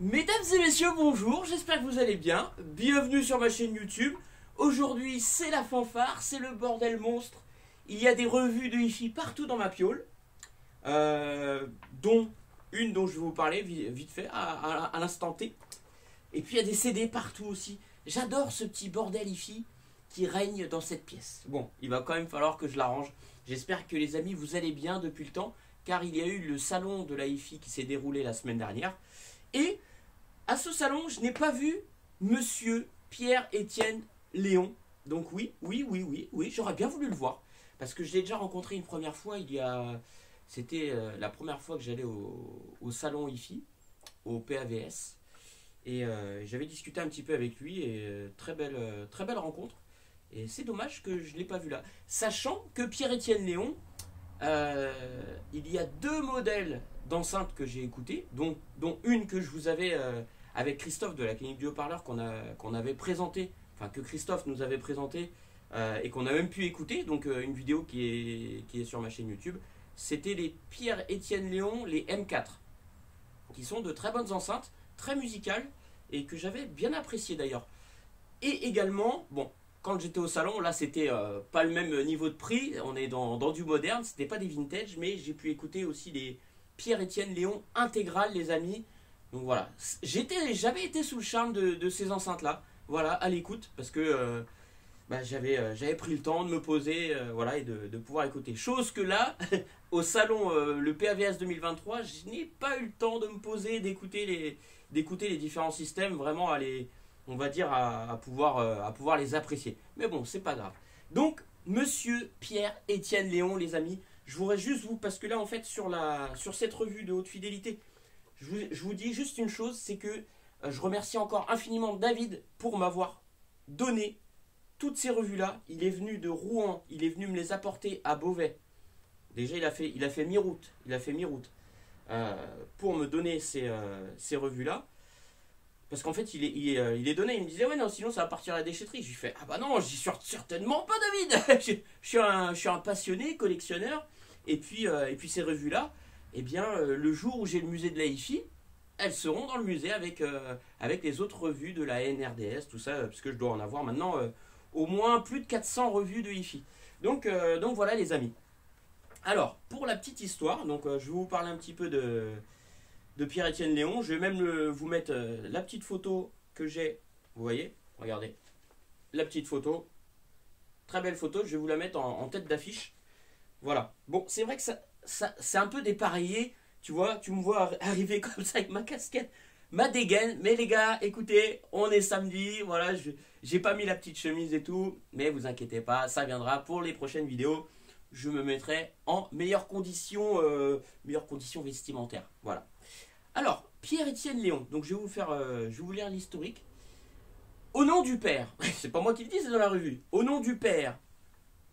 Mesdames et messieurs, bonjour, j'espère que vous allez bien. Bienvenue sur ma chaîne YouTube. Aujourd'hui, c'est la fanfare, c'est le bordel monstre. Il y a des revues de hi-fi partout dans ma piole, dont une dont je vais vous parler vite fait à l'instant T. Et puis il y a des CD partout aussi. J'adore ce petit bordel hi-fi qui règne dans cette pièce. Bon, il va quand même falloir que je l'arrange. J'espère que les amis, vous allez bien depuis le temps, car il y a eu le salon de la hi-fi qui s'est déroulé la semaine dernière. Et à ce salon, je n'ai pas vu Monsieur Pierre-Étienne Léon. Donc oui, j'aurais bien voulu le voir. Parce que je l'ai déjà rencontré une première fois, c'était la première fois que j'allais au salon hi-fi, au PAVS. Et j'avais discuté un petit peu avec lui, et très belle rencontre. Et c'est dommage que je ne l'ai pas vu là. Sachant que Pierre-Étienne Léon, il y a deux modèles d'enceintes que j'ai écoutés, dont une que je vous avais avec Christophe de la clinique du haut-parleur qu'on avait présenté, enfin que Christophe nous avait présenté et qu'on a même pu écouter, donc une vidéo qui est sur ma chaîne YouTube. C'était les Pierre-Étienne Léon, les M4, qui sont de très bonnes enceintes, très musicales, et que j'avais bien apprécié d'ailleurs. Et également, bon, quand j'étais au salon, là c'était pas le même niveau de prix, on est dans du moderne, c'était pas des vintage, mais j'ai pu écouter aussi les Pierre-Étienne Léon intégrales, les amis. Donc voilà, j'avais été sous le charme de ces enceintes-là, voilà, à l'écoute, parce que j'avais pris le temps de me poser, voilà, et de pouvoir écouter. Chose que là, au salon, le PAVS 2023, je n'ai pas eu le temps de me poser, d'écouter les différents systèmes, vraiment on va dire, à pouvoir les apprécier. Mais bon, c'est pas grave. Donc, Monsieur Pierre-Étienne Léon, les amis, je voudrais juste parce que là, en fait, sur cette revue de haute fidélité, je vous dis juste une chose, c'est que je remercie encore infiniment David pour m'avoir donné toutes ces revues-là. Il est venu de Rouen, il est venu me les apporter à Beauvais. Déjà, il a fait mi-route, pour me donner ces revues-là. Parce qu'en fait, il est donné. Il me disait, ouais, non, sinon ça va partir à la déchetterie. Je lui fais, ah bah non, j'y suis certainement pas, David. je suis un passionné, collectionneur. Et puis ces revues-là, eh bien, le jour où j'ai le musée de la hi-fi, elles seront dans le musée avec les autres revues de la NRDS, tout ça, parce que je dois en avoir maintenant au moins plus de 400 revues de hi-fi. Donc voilà, les amis. Alors, pour la petite histoire, donc je vais vous parler un petit peu de Pierre-Étienne Léon. Je vais même vous mettre la petite photo que j'ai. Vous voyez, regardez. La petite photo. Très belle photo. Je vais vous la mettre en tête d'affiche. Voilà. Bon, c'est vrai que ça c'est un peu dépareillé. Tu vois, tu me vois arriver comme ça avec ma casquette, ma dégaine. Mais les gars, écoutez, on est samedi. Voilà, j'ai pas mis la petite chemise et tout. Mais vous inquiétez pas, ça viendra pour les prochaines vidéos. Je me mettrai en meilleures conditions vestimentaires. Voilà. Alors, Pierre-Étienne Léon, donc je vais vous lire l'historique. Au nom du Père, c'est pas moi qui le dis, c'est dans la revue. Au nom du Père,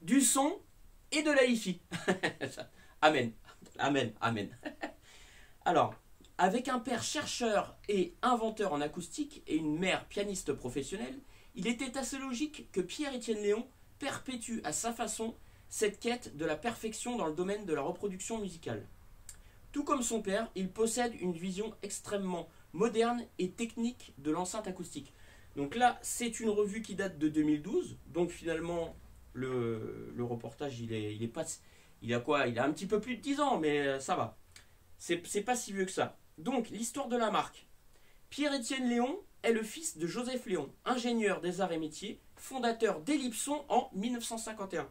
du son et de la hi-fi. Amen, amen, amen. Alors, avec un père chercheur et inventeur en acoustique et une mère pianiste professionnelle, il était assez logique que Pierre-Étienne Léon perpétue à sa façon cette quête de la perfection dans le domaine de la reproduction musicale. Tout comme son père, il possède une vision extrêmement moderne et technique de l'enceinte acoustique. Donc là, c'est une revue qui date de 2012. Donc finalement, le reportage, il a quoi? Il a un petit peu plus de 10 ans, mais ça va. C'est pas si vieux que ça. Donc, l'histoire de la marque. Pierre-Étienne Léon est le fils de Joseph Léon, ingénieur des arts et métiers, fondateur d'Ellipson en 1951.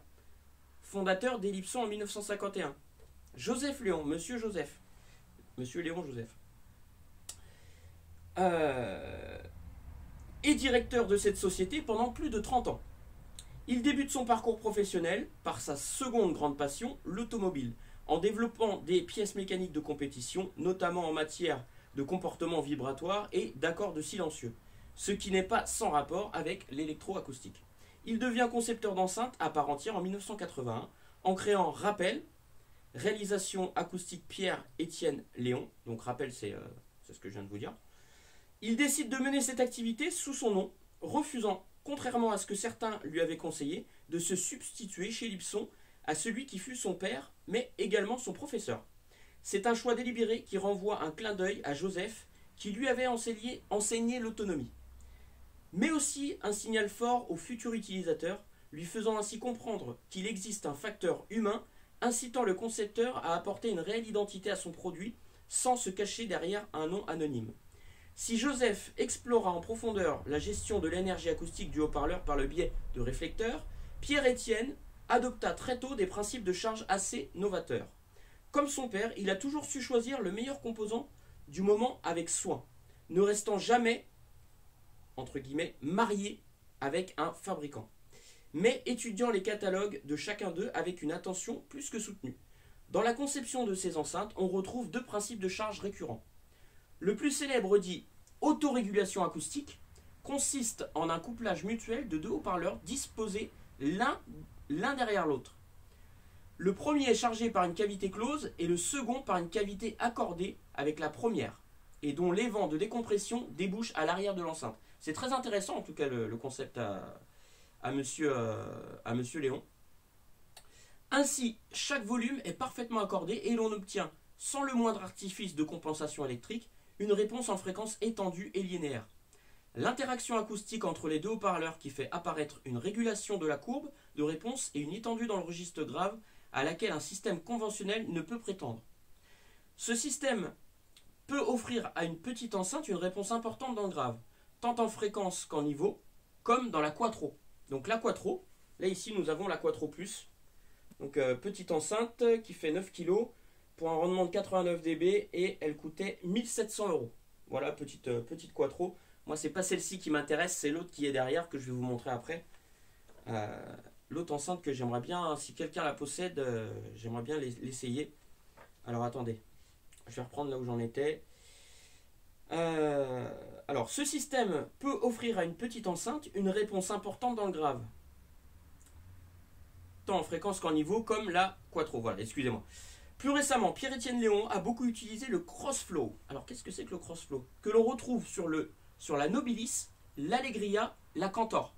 Fondateur d'Ellipson en 1951. Joseph Léon, Monsieur Léon Joseph, est directeur de cette société pendant plus de 30 ans. Il débute son parcours professionnel par sa seconde grande passion, l'automobile, en développant des pièces mécaniques de compétition, notamment en matière de comportement vibratoire et d'accords de silencieux, ce qui n'est pas sans rapport avec l'électroacoustique. Il devient concepteur d'enceintes à part entière en 1981, en créant Rappel, réalisation acoustique Pierre-Étienne Léon. Donc Rappel, c'est ce que je viens de vous dire. Il décide de mener cette activité sous son nom, refusant, contrairement à ce que certains lui avaient conseillé, de se substituer chez Ellipson à celui qui fut son père, mais également son professeur. C'est un choix délibéré qui renvoie un clin d'œil à Joseph, qui lui avait enseigné l'autonomie. Mais aussi un signal fort au futur utilisateur, lui faisant ainsi comprendre qu'il existe un facteur humain incitant le concepteur à apporter une réelle identité à son produit sans se cacher derrière un nom anonyme. Si Joseph explora en profondeur la gestion de l'énergie acoustique du haut-parleur par le biais de réflecteurs, Pierre-Étienne adopta très tôt des principes de charge assez novateurs. Comme son père, il a toujours su choisir le meilleur composant du moment avec soin, ne restant jamais, entre guillemets, marié avec un fabricant, mais étudiant les catalogues de chacun d'eux avec une attention plus que soutenue. Dans la conception de ces enceintes, on retrouve deux principes de charge récurrents. Le plus célèbre dit autorégulation acoustique consiste en un couplage mutuel de deux haut-parleurs disposés l'un derrière l'autre. Le premier est chargé par une cavité close et le second par une cavité accordée avec la première et dont l'évent de décompression débouche à l'arrière de l'enceinte. C'est très intéressant en tout cas le concept à monsieur Léon. Ainsi, chaque volume est parfaitement accordé et l'on obtient, sans le moindre artifice de compensation électrique, une réponse en fréquence étendue et linéaire. L'interaction acoustique entre les deux haut-parleurs qui fait apparaître une régulation de la courbe de réponse et une étendue dans le registre grave à laquelle un système conventionnel ne peut prétendre. Ce système peut offrir à une petite enceinte une réponse importante dans le grave, tant en fréquence qu'en niveau, comme dans la Quattro. Donc la Quattro, là ici nous avons la Quattro Plus, donc petite enceinte qui fait 9 kg pour un rendement de 89 dB et elle coûtait 1700 €. Voilà, petite Quattro. Moi c'est pas celle-ci qui m'intéresse, c'est l'autre qui est derrière que je vais vous montrer après. L'autre enceinte que j'aimerais bien, si quelqu'un la possède, j'aimerais bien l'essayer. Alors attendez, je vais reprendre là où j'en étais. Alors ce système peut offrir à une petite enceinte une réponse importante dans le grave, tant en fréquence qu'en niveau, comme la Quattro. Voilà, excusez-moi. Plus récemment, Pierre-Étienne Léon a beaucoup utilisé le crossflow. Alors qu'est-ce que c'est que le crossflow? Que l'on retrouve sur la Nobilis, l'Allegria, la Cantor.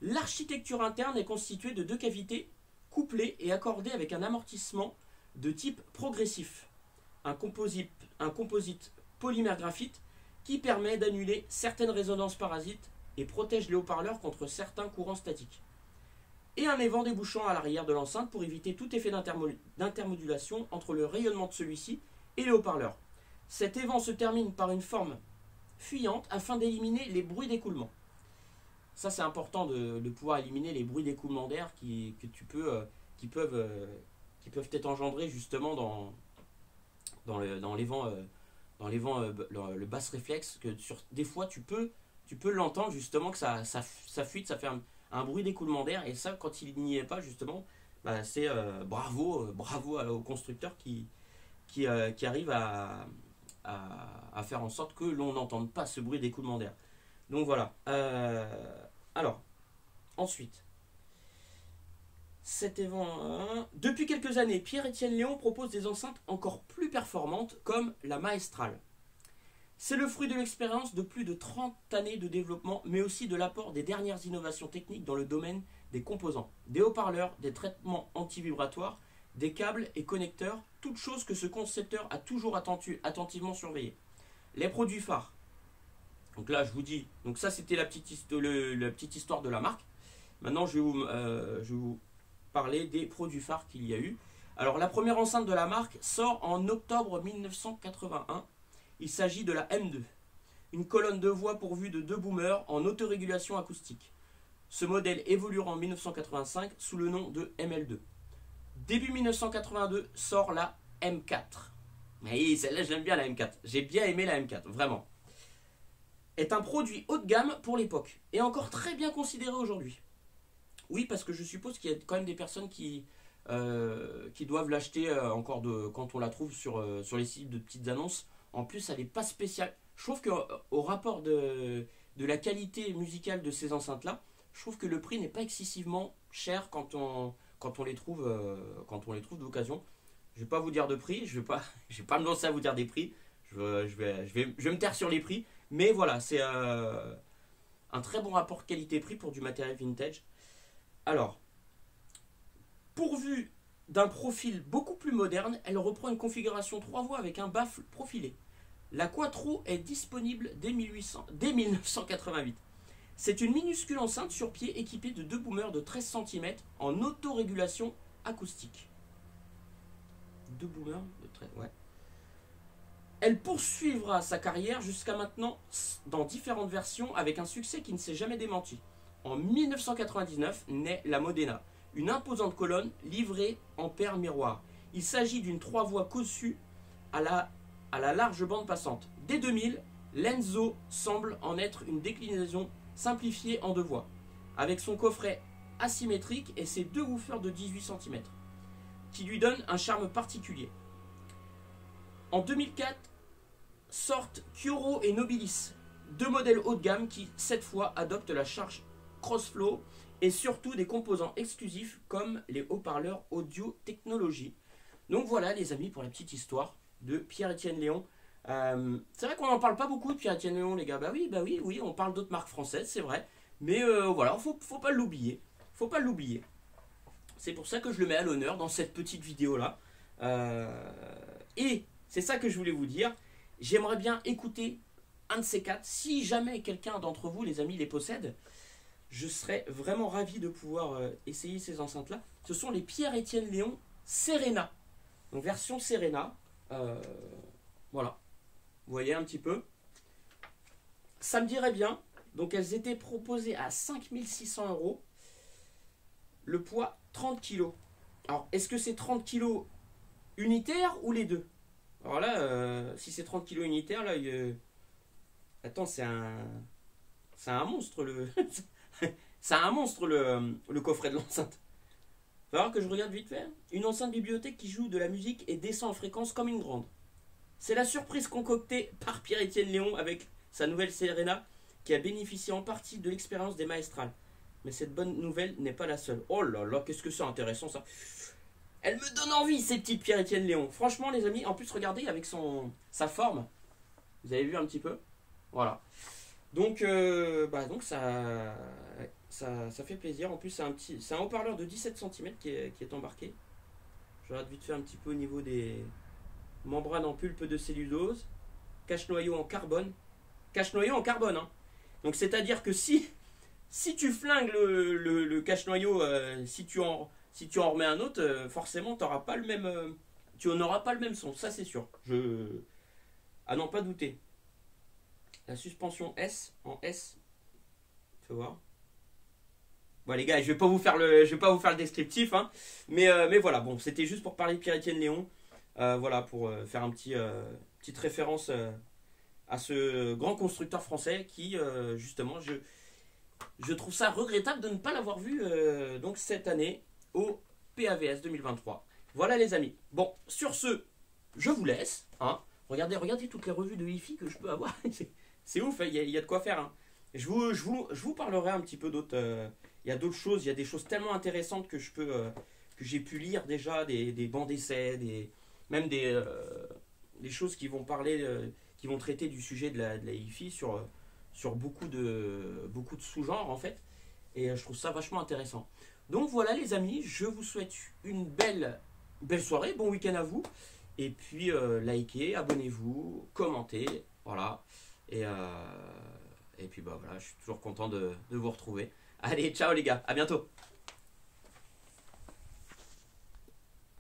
L'architecture interne est constituée de deux cavités couplées et accordées avec un amortissement de type progressif, un composite polymère graphite qui permet d'annuler certaines résonances parasites et protège les haut-parleurs contre certains courants statiques. Et un évent débouchant à l'arrière de l'enceinte pour éviter tout effet d'intermodulation entre le rayonnement de celui-ci et les haut-parleurs. Cet évent se termine par une forme fuyante afin d'éliminer les bruits d'écoulement. Ça c'est important de pouvoir éliminer les bruits d'écoulement d'air qui peuvent être engendrés justement dans l'évent le basse réflexe, que des fois tu peux l'entendre justement que ça fuite, ça fait un bruit d'écoulement d'air, et ça quand il n'y est pas justement, bah, c'est bravo au constructeur qui arrive à faire en sorte que l'on n'entende pas ce bruit d'écoulement d'air. Donc voilà. Alors, ensuite, depuis quelques années, Pierre-Étienne Léon propose des enceintes encore plus performantes comme la Maestrale. C'est le fruit de l'expérience de plus de 30 années de développement, mais aussi de l'apport des dernières innovations techniques dans le domaine des composants, des haut-parleurs, des traitements antivibratoires, des câbles et connecteurs, toutes choses que ce concepteur a toujours attentivement surveillées. Les produits phares. Donc là, je vous dis, donc ça c'était la petite histoire de la marque. Maintenant, je vais vous parler des produits phares qu'il y a eu. Alors, la première enceinte de la marque sort en octobre 1981. Il s'agit de la M2, une colonne de voix pourvue de deux boomers en autorégulation acoustique. Ce modèle évoluera en 1985 sous le nom de ML2. Début 1982 sort la M4. Oui, celle-là, j'aime bien la M4. J'ai bien aimé la M4, vraiment. Est un produit haut de gamme pour l'époque et encore très bien considéré aujourd'hui. Oui, parce que je suppose qu'il y a quand même des personnes qui doivent l'acheter quand on la trouve sur les sites de petites annonces. En plus, elle n'est pas spéciale. Je trouve qu'au rapport de la qualité musicale de ces enceintes-là, je trouve que le prix n'est pas excessivement cher quand on les trouve d'occasion. Je ne vais pas vous dire de prix, je vais pas me lancer à vous dire des prix. Je vais me taire sur les prix. Mais voilà, c'est un très bon rapport qualité-prix pour du matériel vintage. Alors, pourvu d'un profil beaucoup plus moderne, elle reprend une configuration 3 voies avec un baffle profilé. La Quattro est disponible dès 1988. C'est une minuscule enceinte sur pied équipée de 2 boomers de 13 cm en autorégulation acoustique. 2 boomers de 13, ouais. Elle poursuivra sa carrière jusqu'à maintenant dans différentes versions avec un succès qui ne s'est jamais démenti. En 1999 naît la Modena, une imposante colonne livrée en paire miroir. Il s'agit d'une 3 voies conçue à la large bande passante. Dès 2000, l'Enzo semble en être une déclinaison simplifiée en 2 voies, avec son coffret asymétrique et ses 2 woofers de 18 cm, qui lui donnent un charme particulier. En 2004, sortent Kyoro et Nobilis, 2 modèles haut de gamme qui, cette fois, adoptent la charge Crossflow et surtout des composants exclusifs comme les haut-parleurs audio technologie. Donc voilà les amis pour la petite histoire de Pierre-Étienne Léon. C'est vrai qu'on n'en parle pas beaucoup de Pierre-Étienne Léon les gars. Bah oui, on parle d'autres marques françaises, c'est vrai. Mais voilà, faut pas l'oublier. Faut pas l'oublier. C'est pour ça que je le mets à l'honneur dans cette petite vidéo là. Et c'est ça que je voulais vous dire. J'aimerais bien écouter un de ces 4. Si jamais quelqu'un d'entre vous, les amis, les possède, je serais vraiment ravi de pouvoir essayer ces enceintes-là. Ce sont les Pierre-Étienne Léon Serena. Donc version Serena. Voilà. Vous voyez un petit peu. Ça me dirait bien. Donc elles étaient proposées à 5600 €. Le poids 30 kg. Alors est-ce que c'est 30 kg unitaires ou les deux? Alors là, si c'est 30 kg unitaires, là, attends, c'est un monstre le... c'est un monstre le coffret de l'enceinte. Il va falloir que je regarde vite fait. Une enceinte bibliothèque qui joue de la musique et descend en fréquence comme une grande. C'est la surprise concoctée par Pierre-Étienne Léon avec sa nouvelle Serena qui a bénéficié en partie de l'expérience des maestrales. Mais cette bonne nouvelle n'est pas la seule. Oh là là, qu'est-ce que c'est intéressant ça. Elle me donne envie ces petites Pierre-Étienne Léon. Franchement les amis, en plus regardez avec sa forme. Vous avez vu un petit peu. Voilà. Donc, donc ça fait plaisir. En plus c'est un haut-parleur de 17 cm qui est embarqué. Je regarde vite fait un petit peu au niveau des membranes en pulpe de cellulose. Cache-noyau en carbone. Cache-noyau en carbone. Hein. Donc c'est-à-dire que si tu flingues le cache-noyau, si tu en remets un autre, forcément tu n'auras pas le même son. Ça c'est sûr. À n'en pas douter. La suspension S en S. Tu vois. Bon les gars, je vais pas vous faire le descriptif, hein, mais voilà, bon, c'était juste pour parler de Pierre-Étienne Léon, voilà, pour faire petite référence à ce grand constructeur français qui, justement, je trouve ça regrettable de ne pas l'avoir vu donc cette année au PAVS 2023. Voilà les amis. Bon, sur ce, je vous laisse. Hein. Regardez toutes les revues de hi-fi que je peux avoir. C'est ouf, il y a de quoi faire. Hein. Je vous parlerai un petit peu d'autres. Il y a d'autres choses, il y a des choses tellement intéressantes que j'ai pu lire déjà, des bancs d'essai, même des choses qui vont parler, qui vont traiter du sujet de la hi-fi sur beaucoup de sous-genres en fait. Et je trouve ça vachement intéressant. Donc voilà les amis, je vous souhaite une belle soirée, bon week-end à vous. Et puis likez, abonnez-vous, commentez, voilà. Et puis bah voilà, je suis toujours content de vous retrouver. Allez, ciao les gars, à bientôt.